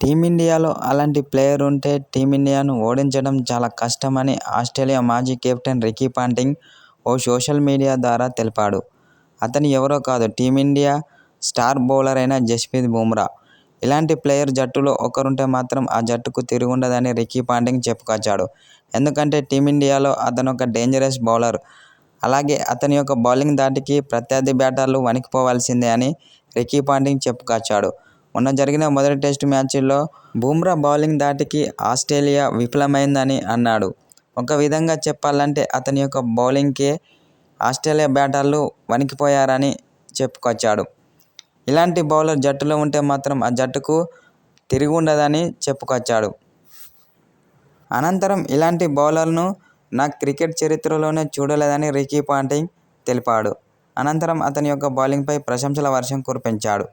టీమిండియాలో అలాంటి ప్లేయర్ ఉంటే టీమిండియాను ఓడించడం చాలా కష్టమని ఆస్ట్రేలియా మాజీ కెప్టెన్ రికీ పాంటింగ్ ఓ సోషల్ మీడియా ద్వారా తెలిపాడు. అతను ఎవరో కాదు, టీమిండియా స్టార్ బౌలర్ అయిన జస్ప్రీత్ బుమ్రా. ఇలాంటి ప్లేయర్ జట్టులో ఒకరుంటే మాత్రం ఆ జట్టుకు తిరుగుండదని రికీ పాంటింగ్ చెప్పుకొచ్చాడు. ఎందుకంటే టీమిండియాలో అతనొక డేంజరస్ బౌలర్. అలాగే అతని యొక్క బౌలింగ్ ధాటికి ప్రత్యర్థి బ్యాటర్లు వణికిపోవాల్సిందే అని రికీ పాంటింగ్ చెప్పుకొచ్చాడు. మొన్న జరిగిన మొదటి టెస్టు మ్యాచ్లో బుమ్రా బౌలింగ్ ధాటికి ఆస్ట్రేలియా విఫలమైందని అన్నాడు. ఒక విధంగా చెప్పాలంటే అతని యొక్క బౌలింగ్కే ఆస్ట్రేలియా బ్యాటర్లు వణికిపోయారని చెప్పుకొచ్చాడు. ఇలాంటి బౌలర్ జట్టులో ఉంటే మాత్రం ఆ జట్టుకు తిరుగుండదని చెప్పుకొచ్చాడు. అనంతరం ఇలాంటి బౌలర్ను నా క్రికెట్ చరిత్రలోనే చూడలేదని రికీ పాంటింగ్ తెలిపాడు. అనంతరం అతని యొక్క బౌలింగ్పై ప్రశంసల వర్షం కురిపించాడు.